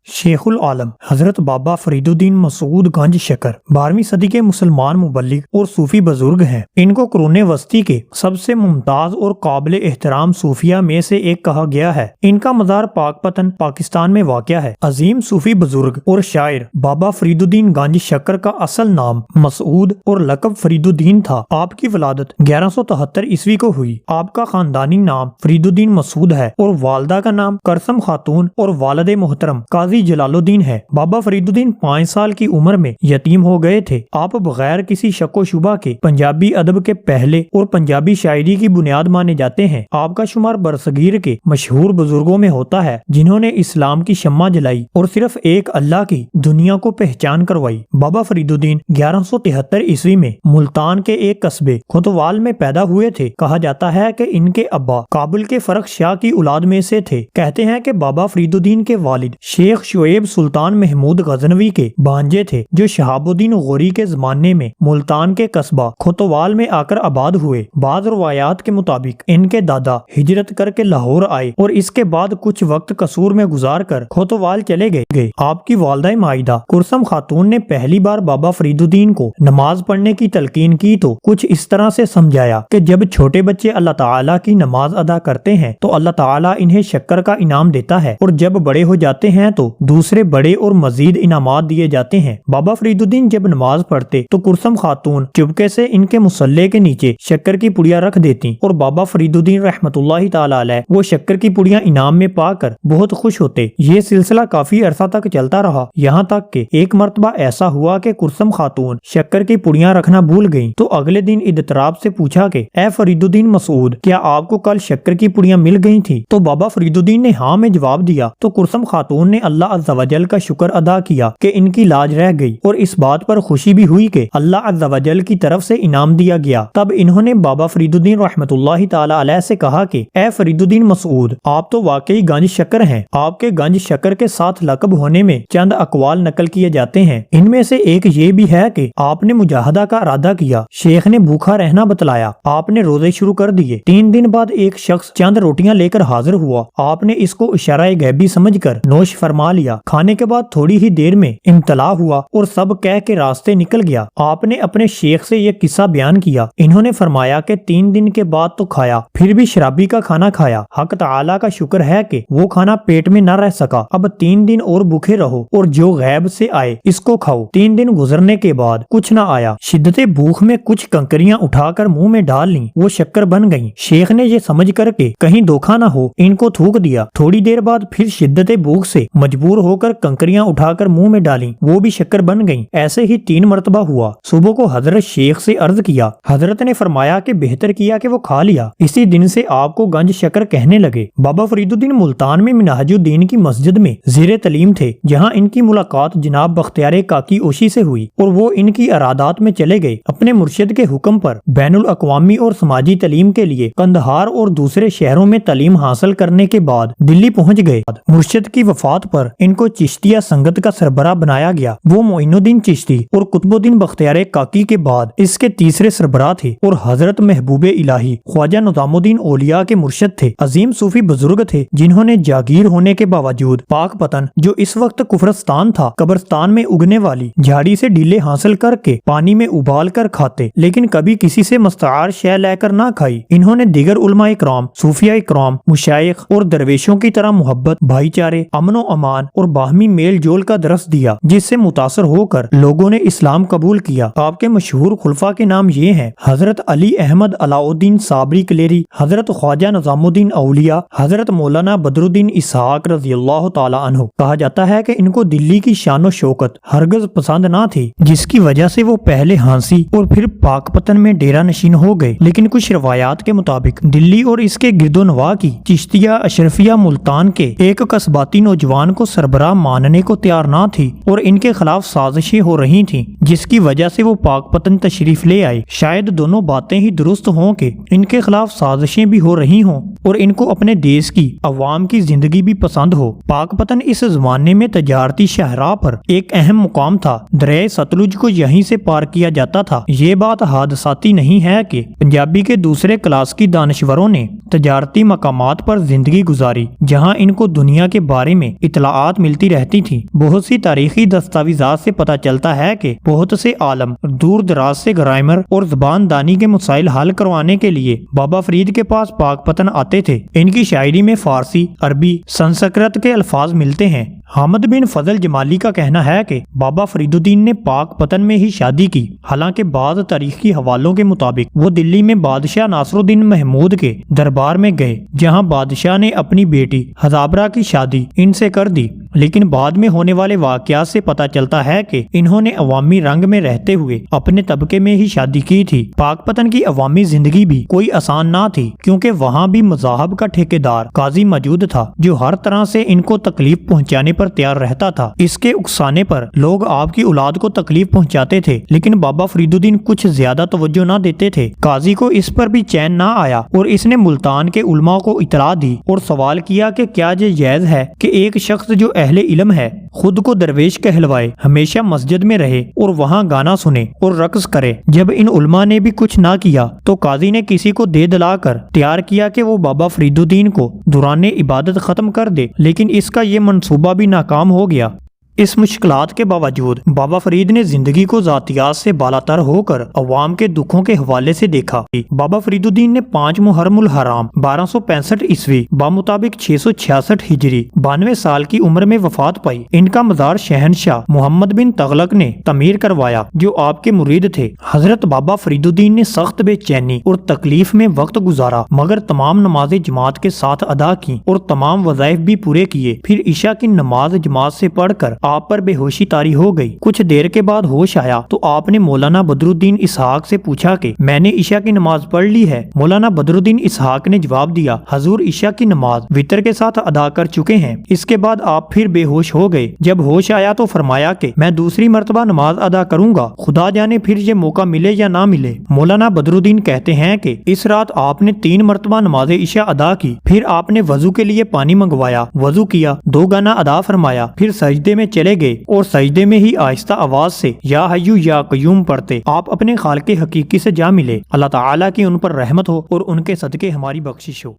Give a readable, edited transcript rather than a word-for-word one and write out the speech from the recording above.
شیخ العالم حضرت بابا فرید الدین مسعود گنج شکر 12ویں صدی کے مسلمان مبلغ اور صوفی بزرگ ہیں۔ ان کو قرون وسطی کے سب سے ممتاز اور قابل احترام صوفیہ میں سے ایک کہا گیا ہے۔ ان کا مزار پاک پتن پاکستان میں واقع ہے۔ عظیم صوفی بزرگ اور شاعر بابا فرید الدین گنج شکر کا اصل نام مسعود اور لقب فرید الدین تھا۔ آپ کی ولادت 1173 عیسوی کو ہوئی۔ آپ کا خاندانی نام فرید الدین مسعود ہے اور والدہ کا نام کرسم خاتون اور والد محترم قاضی جلال الدین ہے۔ بابا فرید الدین 5 سال کی عمر میں یتیم ہو گئے تھے۔ آپ بغیر کسی شک و شبہ کے پنجابی ادب کے پہلے اور پنجابی شاعری کی بنیاد مانے جاتے ہیں۔ آپ کا شمار برصغیر کے مشہور بزرگوں میں ہوتا ہے جنہوں نے اسلام کی شمع جلائی اور صرف ایک اللہ کی دنیا کو پہچان کروائی۔ بابا فرید الدین 1173 عیسوی میں ملتان کے ایک قصبے کوتوال میں پیدا ہوئے تھے۔ کہا جاتا ہے کہ ان کے ابا کابل کے فرخ شاہ کی اولاد میں سے تھے۔ کہتے ہیں کہ بابا فرید الدین کے والد شیخ شعیب سلطان محمود غزنوی کے بھانجے تھے جو شہاب الدین غوری کے زمانے میں ملتان کے قصبہ کوتوال میں آ کر آباد ہوئے۔ بعض روایات کے مطابق ان کے دادا ہجرت کر کے لاہور آئے اور اس کے بعد کچھ وقت قصور میں گزار کر کوتوال چلے گئے۔ آپ کی والدہ مائدہ کرسم خاتون نے پہلی بار بابا فرید الدین کو نماز پڑھنے کی تلقین کی تو کچھ اس طرح سے سمجھایا کہ جب چھوٹے بچے اللہ تعالیٰ کی نماز ادا کرتے ہیں تو اللہ تعالیٰ انہیں شکر کا انعام دیتا ہے اور جب بڑے ہو جاتے ہیں تو دوسرے بڑے اور مزید انعامات دیے جاتے ہیں۔ بابا فرید الدین جب نماز پڑھتے تو کرسم خاتون چپکے سے ان کے مصلے کے نیچے شکر کی پڑیاں رکھ دیتی اور بابا فرید الدین رحمت اللہ تعالی علیہ وہ شکر کی پڑیاں انعام میں پا کر بہت خوش ہوتے۔ یہ سلسلہ کافی عرصہ تک چلتا رہا، یہاں تک کہ ایک مرتبہ ایسا ہوا کہ کرسم خاتون شکر کی پڑیاں رکھنا بھول گئیں تو اگلے دن اضطراب سے پوچھا کہ اے فرید الدین مسعود، کیا آپ کو کل شکر کی پڑیاں مل گئی تھی؟ تو بابا فرید الدین نے ہاں میں جواب دیا تو کرسم خاتون نے اللہ عز و جل کا شکر ادا کیا کہ ان کی لاج رہ گئی اور اس بات پر خوشی بھی ہوئی کہ اللہ عز و جل کی طرف سے انعام دیا گیا۔ تب انہوں نے بابا فرید الدین رحمت اللہ تعالی علیہ سے کہا کہ اے فرید الدین مسعود، آپ تو واقعی گنج شکر ہیں۔ آپ کے گنج شکر کے ساتھ لقب ہونے میں چند اقوال نقل کیے جاتے ہیں۔ ان میں سے ایک یہ بھی ہے کہ آپ نے مجاہدہ کا ارادہ کیا، شیخ نے بھوکا رہنا بتلایا، آپ نے روزے شروع کر دیے۔ 3 دن بعد ایک شخص چند روٹیاں لے کر حاضر ہوا، آپ نے اس کو اشارہ غیبی سمجھ کر نوش فرما لیا۔ کھانے کے بعد تھوڑی ہی دیر میں امتلا ہوا اور سب کہہ کے راستے نکل گیا۔ آپ نے اپنے شیخ سے یہ قصہ بیان کیا۔ انہوں نے فرمایا کہ 3 دن کے بعد تو کھایا، پھر بھی شرابی کا کھانا کھایا۔ حق تعالی کا شکر ہے کہ وہ کھانا پیٹ میں نہ رہ سکا۔ اب 3 دن اور بھوکے رہو اور جو غیب سے آئے اس کو کھاؤ۔ 3 دن گزرنے کے بعد کچھ نہ آیا۔ شدت بھوک میں کچھ کنکریاں اٹھا کر منہ میں ڈال لیں، وہ شکر بن گئیں۔ شیخ نے یہ سمجھ کر کہ کہیں دھوکا نہ ہو ان کو تھوک دیا۔ تھوڑی دیر بعد پھر شدت بھوک سے مجبور ہو کر کنکریاں اٹھا کر منہ میں ڈالیں، وہ بھی شکر بن گئیں۔ ایسے ہی 3 مرتبہ ہوا۔ صبح کو حضرت شیخ سے عرض کیا، حضرت نے فرمایا کہ بہتر کیا کہ وہ کھا لیا۔ اسی دن سے آپ کو گنج شکر کہنے لگے۔ بابا فرید الدین ملتان میں منہاج الدین کی مسجد میں زیر تعلیم تھے، جہاں ان کی ملاقات جناب بختیار کاکی اوشی سے ہوئی اور وہ ان کی ارادات میں چلے گئے۔ اپنے مرشد کے حکم پر بین الاقوامی اور سماجی تعلیم کے لیے قندھار اور دوسرے شہروں میں تعلیم حاصل کرنے کے بعد دلی پہنچ گئے۔ مرشد کی وفات پر ان کو چشتیہ سنگت کا سربراہ بنایا گیا۔ وہ معین الدین چشتی اور قطب الدین بختیار کاکی کے بعد اس کے تیسرے سربراہ تھے اور حضرت محبوب الہی خواجہ نظام الدین اولیاء کے مرشد تھے۔ عظیم صوفی بزرگ تھے جنہوں نے جاگیر ہونے کے باوجود پاک پتن جو اس وقت کفرستان تھا، قبرستان میں اگنے والی جھاڑی سے ڈیلے حاصل کر کے پانی میں ابال کر کھاتے، لیکن کبھی کسی سے مستعار شے لے کر نہ کھائی۔ انہوں نے دیگر علماء اکرام، صوفیاء اکرام، مشائخ اور درویشوں کی طرح محبت، بھائی چارے، امن و امان اور باہمی میل جول کا درس دیا، جس سے متاثر ہو کر لوگوں نے اسلام قبول کیا۔ آپ کے مشہور خلفاء کے نام یہ ہیں: حضرت علی احمد علاء الدین صابری کلیری، حضرت خواجہ نظام الدین اولیاء، حضرت مولانا بدر الدین اسحاق رضی اللہ تعالی عنہ۔ کہا جاتا ہے کہ ان کو دلی کی شان و شوکت ہرگز پسند نہ تھی، جس کی وجہ سے وہ پہلے ہانسی اور پھر پاک پتن میں ڈیرہ نشین ہو گئے، لیکن کچھ روایات کے مطابق دلی اور اس کے گرد و نواح کی چشتیہ اشرفیہ ملتان کے ایک قصباتی نوجوان کو سربراہ ماننے کو تیار نہ تھی اور ان کے خلاف سازشیں ہو رہی تھیں، جس کی وجہ سے وہ پاک پتن تشریف لے آئے۔ شاید دونوں باتیں ہی درست ہوں کہ ان کے خلاف سازشیں بھی ہو رہی ہوں اور ان کو اپنے دیس کی عوام کی زندگی بھی پسند ہو۔ پاک پتن اس زمانے میں تجارتی شاہراہ پر ایک اہم مقام تھا۔ دریائے ستلج کو یہیں سے پار کیا جاتا تھا۔ یہ بات حادثاتی نہیں ہے کہ پنجابی کے دوسرے کلاس کی دانشوروں نے تجارتی مقامات پر زندگی گزاری جہاں ان کو دنیا کے بارے میں اطلاع اطلاعات ملتی رہتی تھیں۔ بہت سی تاریخی دستاویزات سے پتہ چلتا ہے کہ بہت سے عالم دور دراز سے گرامر اور زبان دانی کے مسائل حل کروانے کے لیے بابا فرید کے پاس پاک پتن آتے تھے۔ ان کی شاعری میں فارسی، عربی، سنسکرت کے الفاظ ملتے ہیں۔ حامد بن فضل جمالی کا کہنا ہے کہ بابا فرید الدین نے پاک پتن میں ہی شادی کی، حالانکہ بعض تاریخی حوالوں کے مطابق وہ دلی میں بادشاہ ناصر الدین محمود کے دربار میں گئے، جہاں بادشاہ نے اپنی بیٹی ہزابرہ کی شادی ان سے کر دی، لیکن بعد میں ہونے والے واقعات سے پتہ چلتا ہے کہ انہوں نے عوامی رنگ میں رہتے ہوئے اپنے طبقے میں ہی شادی کی تھی۔ پاک پتن کی عوامی زندگی بھی کوئی آسان نہ تھی، کیونکہ وہاں بھی مذاہب کا ٹھیکیدار قاضی موجود تھا جو ہر طرح سے ان کو تکلیف پہنچانے پر تیار رہتا تھا۔ اس کے اکسانے پر لوگ آپ کی اولاد کو تکلیف پہنچاتے تھے، لیکن بابا فرید الدین کچھ زیادہ توجہ نہ دیتے تھے۔ قاضی کو اس پر بھی چین نہ آیا اور اس نے ملتان کے علماء کو اطلاع دی اور سوال کیا کہ کیا یہ جائز ہے کہ ایک شخص جو اہل علم ہے خود کو درویش کہلوائے، ہمیشہ مسجد میں رہے اور وہاں گانا سنے اور رقص کرے۔ جب ان علماء نے بھی کچھ نہ کیا تو قاضی نے کسی کو دے دلا کر تیار کیا کہ وہ بابا فرید الدین کو دوران عبادت ختم کر دے، لیکن اس کا یہ منصوبہ بھی ناکام ہو گیا۔ اس مشکلات کے باوجود بابا فرید نے زندگی کو ذاتیات سے بالاتر ہو کر عوام کے دکھوں کے حوالے سے دیکھا۔ بابا فرید الدین نے 5 محرم الحرام 1265 عیسوی بمطابق 666 ہجری 92 سال کی عمر میں وفات پائی۔ ان کا مزار شہنشاہ محمد بن تغلق نے تعمیر کروایا جو آپ کے مرید تھے۔ حضرت بابا فرید الدین نے سخت بے چینی اور تکلیف میں وقت گزارا، مگر تمام نمازیں جماعت کے ساتھ ادا کی اور تمام وظائف بھی پورے کیے۔ پھر عشاء کی نماز جماعت سے پڑھ کر آپ پر بے ہوشی طاری ہو گئی۔ کچھ دیر کے بعد ہوش آیا تو آپ نے مولانا بدر الدین اسحاق سے پوچھا کہ میں نے عشاء کی نماز پڑھ لی ہے؟ مولانا بدر الدین اسحاق نے جواب دیا، حضور عشاء کی نماز وتر کے ساتھ ادا کر چکے ہیں۔ اس کے بعد آپ پھر بے ہوش ہو گئے۔ جب ہوش آیا تو فرمایا کہ میں دوسری مرتبہ نماز ادا کروں گا، خدا جانے پھر یہ موقع ملے یا نہ ملے۔ مولانا بدر الدین کہتے ہیں کہ اس رات آپ نے 3 مرتبہ نماز عشاء ادا کی، پھر آپ نے وضو کے لیے پانی منگوایا، وضو کیا، 2 گانا ادا فرمایا، پھر سجدے میں چلے گئے اور سجدے میں ہی آہستہ آواز سے یا حیو یا قیوم پڑھتے آپ اپنے خالق حقیقی سے جا ملے۔ اللہ تعالیٰ کی ان پر رحمت ہو اور ان کے صدقے ہماری بخشش ہو۔